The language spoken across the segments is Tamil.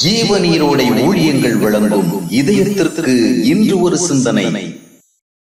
ஜீவநீரோடை ஊழியங்கள் வழங்கும் இதயத்திற்கு இன்று ஒரு சிந்தனை.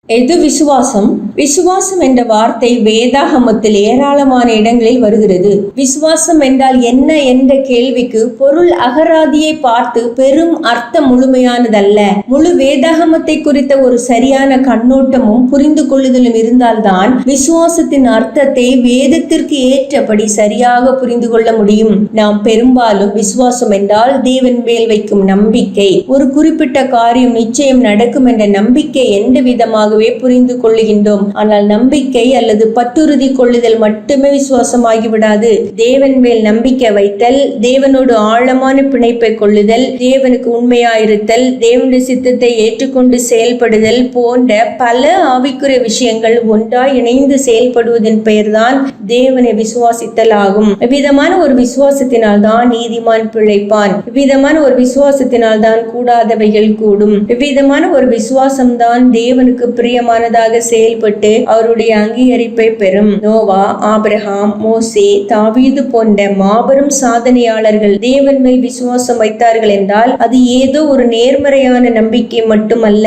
எது விசுவாசம்? விசுவாசம் என்ற வார்த்தை வேதாகமத்தில் ஏராளமான இடங்களில் வருகிறது. விசுவாசம் என்றால் என்ன என்ற கேள்விக்கு பொருள் அகராதியை பார்த்து பெரும் அர்த்தம் முழுமையானதல்ல. முழு வேதாகமத்தை குறித்த ஒரு சரியான கண்ணோட்டமும் புரிந்து கொள்ளுதலும் இருந்தால்தான் விசுவாசத்தின் அர்த்தத்தை வேதத்திற்கு ஏற்றபடி சரியாக புரிந்து கொள்ள முடியும். நாம் பெரும்பாலும் விசுவாசம் என்றால் தேவன் மேல் வைக்கும் நம்பிக்கை, ஒரு குறிப்பிட்ட காரியம் நிச்சயம் நடக்கும் என்ற நம்பிக்கை எந்த விதமாக புரிந்து கொள்ளுகின்றோம். ஆனால் நம்பிக்கை அல்லது பற்றுறுதி கொள்ளுதல் மட்டுமே விசுவாசமாகிவிடாது. தேவன் மேல் நம்பிக்கை வைத்தல், தேவனோடு ஆழமான பிணைப்பை கொள்ளுதல், தேவனுக்கு உண்மையாயிருத்தல், தேவனுடைய சித்தத்தை ஏற்றுக்கொண்டு செயல்படுதல் போன்ற பல ஆவிக்குரிய விஷயங்கள் ஒன்றாய் இணைந்து செயல்படுவதன் பெயர்தான் தேவனை விசுவாசித்தல் ஆகும். இவ்விதமான ஒரு விசுவாசத்தினால் தான் நீதிமான் பிழைப்பான். இவ்விதமான ஒரு விசுவாசத்தினால் தான் கூடாதவைகள் கூடும். இவ்விதமான ஒரு விசுவாசம்தான் தேவனுக்கு பிரியமானதாக செயல்பட்டு அவருடைய அங்கீகரிப்பை பெறும். நோவா, ஆபிரகாம், மோசே, தாவீது போன்ற மாபெரும் சாதனையாளர்கள் தேவன் மேல் விசுவாசம் வைத்தார்கள் என்றால் அது ஏதோ ஒரு நேர்மறையான நம்பிக்கை மட்டுமல்ல.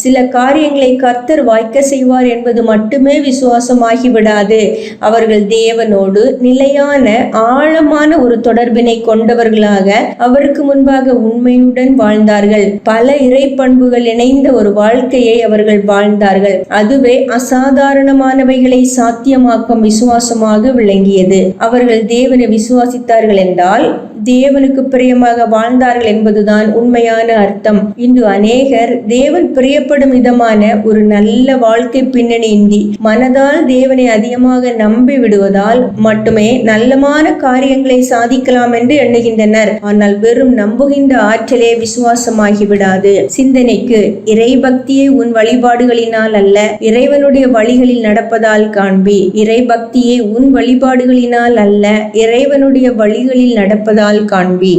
சில காரியங்களை கர்த்தர் வாய்க்க செய்வார் என்பது மட்டுமே விசுவாசமாகிவிடாது. அவர்கள் தேவனோடு நிலையான ஆழமான ஒரு தொடர்பினை கொண்டவர்களாக அவருக்கு முன்பாக உண்மையுடன் வாழ்ந்தார்கள். பல இறை பண்புகள் இணைந்த ஒரு வாழ்க்கையை அவர்கள் வாழ்ந்தார்கள். அதுவே அசாதாரணமானவைகளை சாத்தியமாக்கும் விசுவாசமாக விளங்கியது. அவர்கள் தேவனை விசுவாசித்தார்கள் என்றால் தேவனுக்கு பிரியமாக வாழ்ந்தார்கள் என்பதுதான் உண்மையான அர்த்தம். இன்று அநேகர் தேவன் பிரியப்படும் விதமான ஒரு நல்ல வாழ்க்கை பின்னணியின்றி மனதால் தேவனை அதிகமாக நம்பி விடுவதால் மட்டுமே நல்லமான காரியங்களை சாதிக்கலாம் என்று எண்ணுகின்றனர். ஆனால் வெறும் நம்புகின்ற ஆற்றலே விசுவாசமாகிவிடாது. சிந்தனைக்கு, இறை பக்தியை உன் வழிபாடுகளினால் அல்ல, இறைவனுடைய வழிகளில் நடப்பதால் காண்பி. இறை பக்தியை உன் வழிபாடுகளினால் அல்ல, இறைவனுடைய வழிகளில் நடப்பதால் காண்பி.